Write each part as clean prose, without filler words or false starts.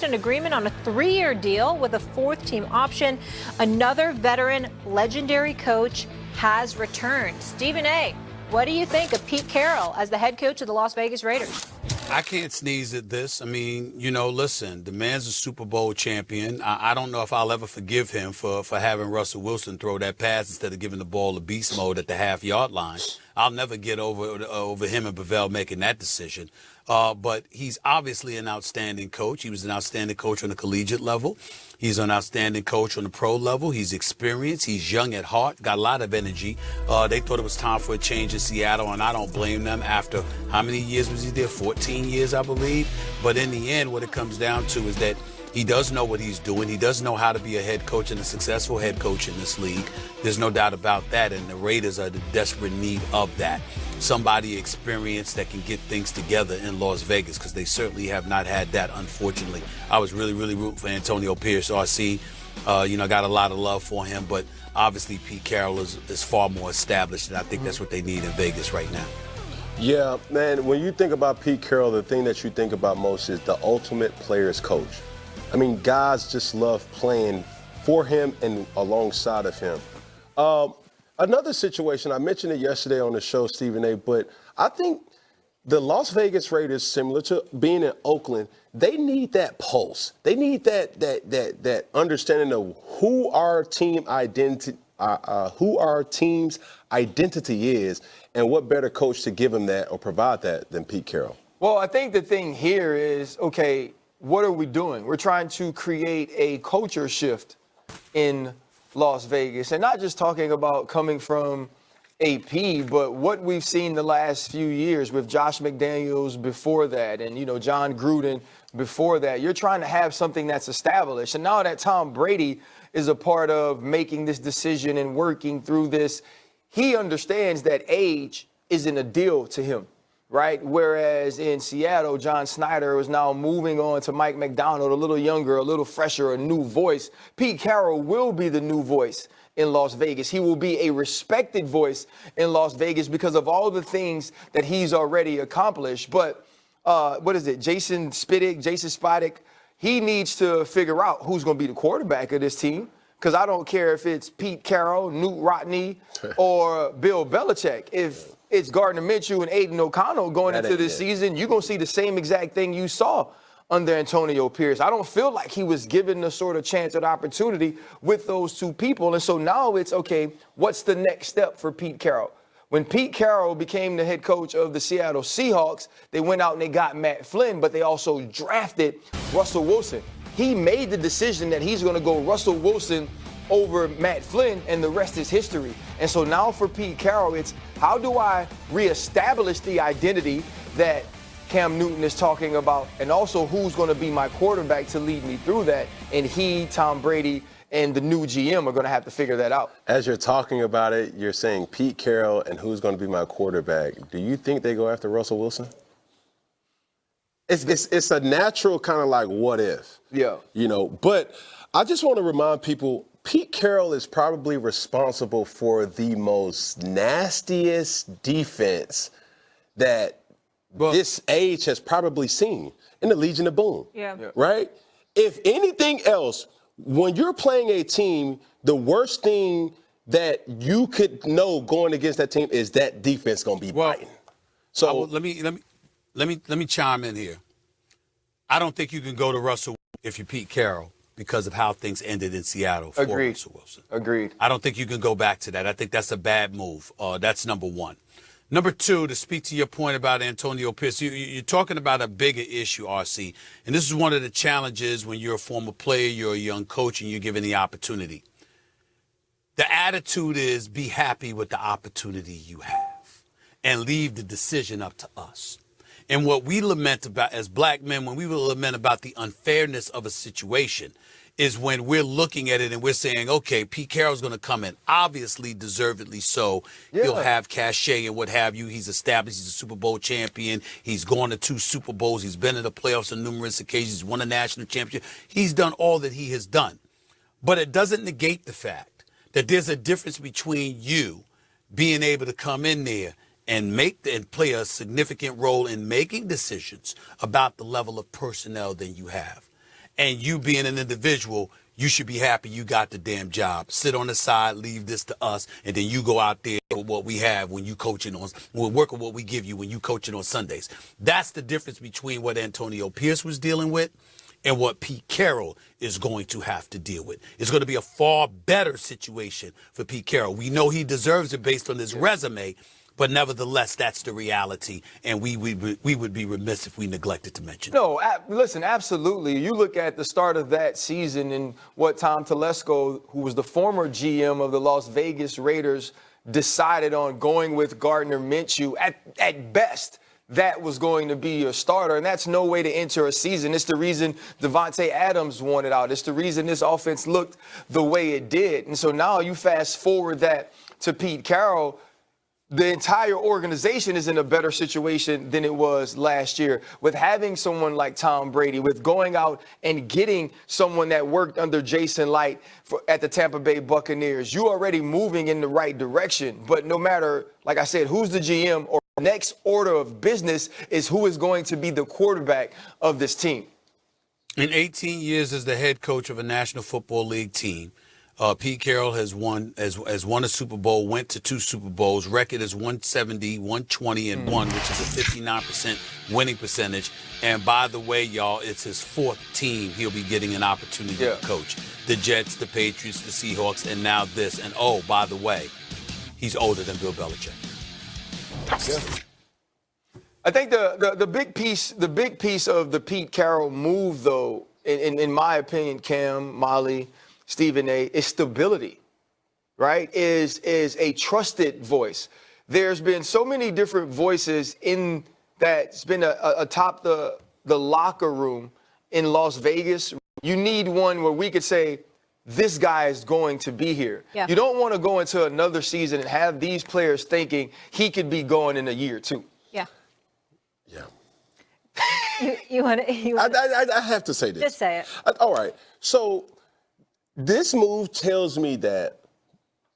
An agreement on a 3-year deal with a 4th-team option. Another veteran, legendary coach has returned. Stephen A., what do you think of Pete Carroll as the head coach of the Las Vegas Raiders? I can't sneeze at this. I mean, listen, the man's a Super Bowl champion. I don't know if I'll ever forgive him for having Russell Wilson throw that pass instead of giving the ball to beast mode at the half-yard line. I'll never get over him and Bevell making that decision. But he's obviously an outstanding coach. He was an outstanding coach on the collegiate level. He's an outstanding coach on the pro level. He's experienced. He's young at heart, got a lot of energy. They thought it was time for a change in Seattle, and I don't blame them. After how many years was he there? 14 years, I believe. But in the end, what it comes down to is that he does know what he's doing. He does know how to be a head coach and a successful head coach in this league. There's no doubt about that, and the Raiders are in desperate need of that. Somebody experienced that can get things together in Las Vegas, because they certainly have not had that, unfortunately. I was really, really rooting for Antonio Pierce, RC. Got a lot of love for him, but obviously Pete Carroll is far more established, and I think that's what they need in Vegas right now. Yeah, man, when you think about Pete Carroll, the thing that you think about most is the ultimate player's coach. I mean, guys just love playing for him and alongside of him. Another situation, I mentioned it yesterday on the show, Stephen A., but I think the Las Vegas Raiders, similar to being in Oakland, they need that pulse. They need that understanding of who our team's identity is, and what better coach to give them that or provide that than Pete Carroll. Well, I think the thing here is, okay, what are we doing? We're trying to create a culture shift in Las Vegas, and not just talking about coming from AP, but what we've seen the last few years with Josh McDaniels before that, and John Gruden before that. You're trying to have something that's established, and now that Tom Brady is a part of making this decision and working through this, he understands that age isn't a deal to him. Right? Whereas in Seattle, John Snyder is now moving on to Mike McDonald, a little younger, a little fresher, a new voice. Pete Carroll will be the new voice in Las Vegas. He will be a respected voice in Las Vegas because of all the things that he's already accomplished. But Jason Spiddick, he needs to figure out who's going to be the quarterback of this team. Because I don't care if it's Pete Carroll, Newt Rodney, or Bill Belichick. If it's Gardner Minshew and Aiden O'Connell going into this season, you're going to see the same exact thing you saw under Antonio Pierce. I don't feel like he was given the sort of chance or opportunity with those two people. And so now it's, okay, what's the next step for Pete Carroll? When Pete Carroll became the head coach of the Seattle Seahawks, they went out and they got Matt Flynn, but they also drafted Russell Wilson. He made the decision that he's going to go Russell Wilson over Matt Flynn, and the rest is history. And so now for Pete Carroll, it's how do I reestablish the identity that Cam Newton is talking about, and also who's going to be my quarterback to lead me through that. And he, Tom Brady, and the new GM are going to have to figure that out. As you're talking about it, you're saying Pete Carroll and who's going to be my quarterback. Do you think they go after Russell Wilson? It's a natural kind of like what if. Yeah. But I just want to remind people, Pete Carroll is probably responsible for the most nastiest defense that this age has probably seen in the Legion of Boom. Yeah. Right? If anything else, when you're playing a team, the worst thing that you could know going against that team is that defense going to be biting. So let me chime in here. I don't think you can go to Russell if you're Pete Carroll because of how things ended in Seattle for Russell Wilson. Agreed. I don't think you can go back to that. I think that's a bad move. That's number one. Number two, to speak to your point about Antonio Pierce, you're talking about a bigger issue, RC. And this is one of the challenges when you're a former player, you're a young coach, and you're given the opportunity. The attitude is be happy with the opportunity you have and leave the decision up to us. And what we lament about as black men, when we will lament about the unfairness of a situation, is when we're looking at it and we're saying, okay, Pete Carroll's going to come in, obviously, deservedly so. Yeah. He'll have cachet and what have you. He's established. He's a Super Bowl champion. He's gone to 2 Super Bowls. He's been in the playoffs on numerous occasions. He's won a national championship. He's done all that he has done. But it doesn't negate the fact that there's a difference between you being able to come in there and play a significant role in making decisions about the level of personnel that you have. And you being an individual, you should be happy you got the damn job. Sit on the side, leave this to us, and then you go out there with what we have when you coaching on, we'll work with what we give you when you coaching on Sundays. That's the difference between what Antonio Pierce was dealing with and what Pete Carroll is going to have to deal with. It's going to be a far better situation for Pete Carroll. We know he deserves it based on his resume, but nevertheless, that's the reality, and we would be remiss if we neglected to mention it. No, listen, absolutely. You look at the start of that season and what Tom Telesco, who was the former GM of the Las Vegas Raiders, decided on going with Gardner Minshew. At best, that was going to be your starter, and that's no way to enter a season. It's the reason Devontae Adams wanted out. It's the reason this offense looked the way it did. And so now you fast forward that to Pete Carroll. The entire organization is in a better situation than it was last year with having someone like Tom Brady, with going out and getting someone that worked under Jason Light at the Tampa Bay Buccaneers. You're already moving in the right direction. But no matter, like I said, who's the GM or next order of business is who is going to be the quarterback of this team. In 18 years as the head coach of a National Football League team, Pete Carroll has won a Super Bowl, went to 2 Super Bowls. Record is 170, 120, and 1, which is a 59% winning percentage. And by the way, y'all, it's his 4th team he'll be getting an opportunity to coach. The Jets, the Patriots, the Seahawks, and now this. And oh, by the way, he's older than Bill Belichick. Yeah. I think the big piece of the Pete Carroll move, though, in my opinion, Cam, Molly, Stephen A., is stability, right? Is a trusted voice. There's been so many different voices in that's been atop the locker room in Las Vegas. You need one where we could say, this guy is going to be here. Yeah. You don't want to go into another season and have these players thinking he could be going in a year or two. Yeah. Yeah. You want to? I have to say this. Just say it. All right. So this move tells me that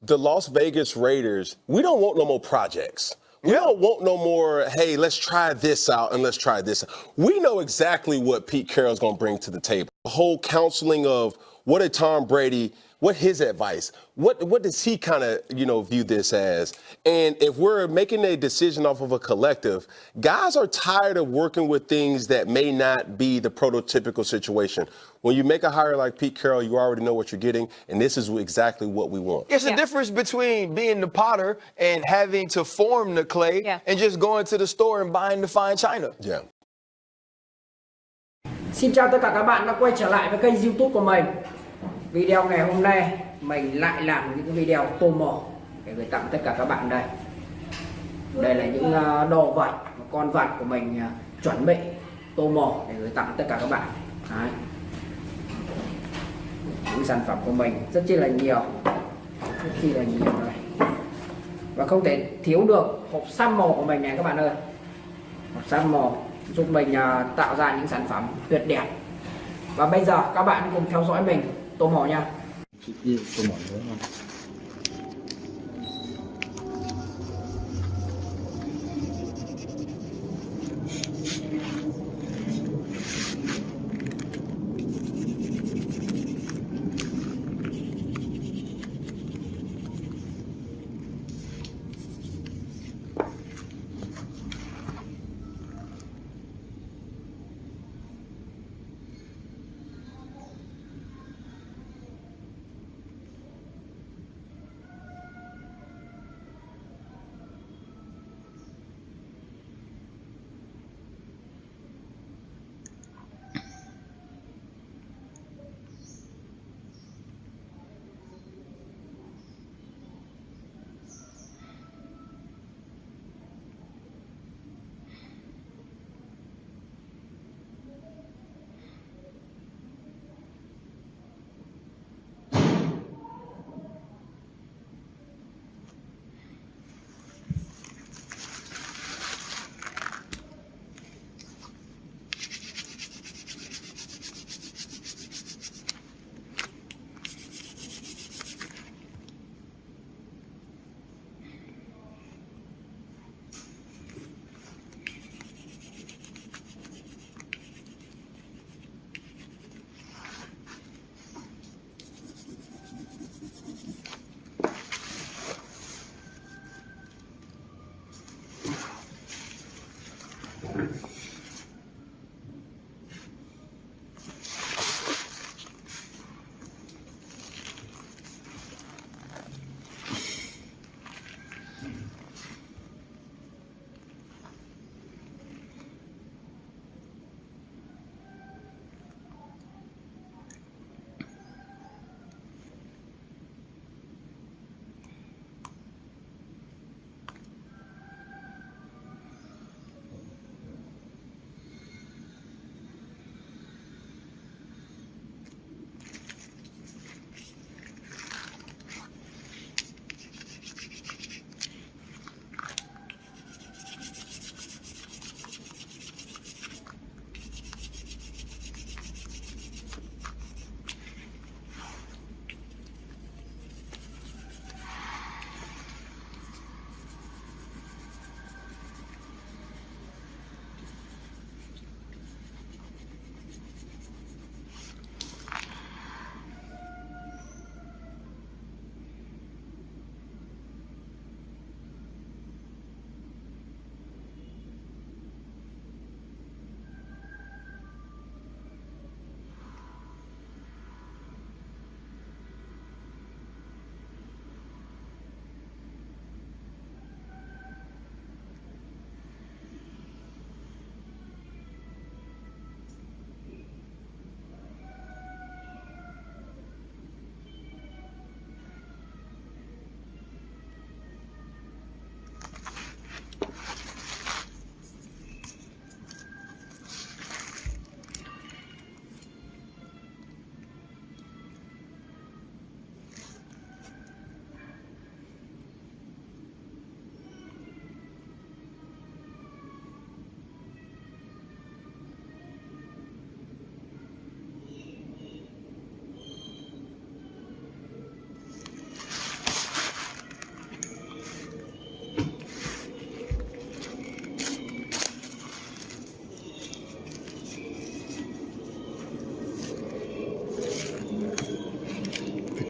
the Las Vegas Raiders, we don't want no more projects. We don't want no more, hey, let's try this out and let's try this. We know exactly what Pete Carroll's going to bring to the table. The whole counseling of what did Tom Brady, what his advice, what does he kind of, view this as? And if we're making a decision off of a collective, guys are tired of working with things that may not be the prototypical situation. When you make a hire like Pete Carroll, you already know what you're getting, and this is exactly what we want. It's a difference between being the potter and having to form the clay and just going to the store and buying the fine china. Yeah. Xin chào tất cả các bạn đã quay trở lại với kênh YouTube của mình. Video ngày hôm nay mình lại làm những cái video tô mỏ để gửi tặng tất cả các bạn đây. Đây là những đồ vật, con vật của mình chuẩn bị tô mỏ để gửi tặng tất cả các bạn. Đấy. Những sản phẩm của mình rất chi là nhiều, đây. Và không thể thiếu được hộp xăm màu của mình này các bạn ơi. Hộp xăm màu giúp mình tạo ra những sản phẩm tuyệt đẹp. Và bây giờ các bạn cùng theo dõi mình tô mỏ nha. Tô mỏ nữa không?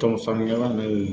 trong sân các bạn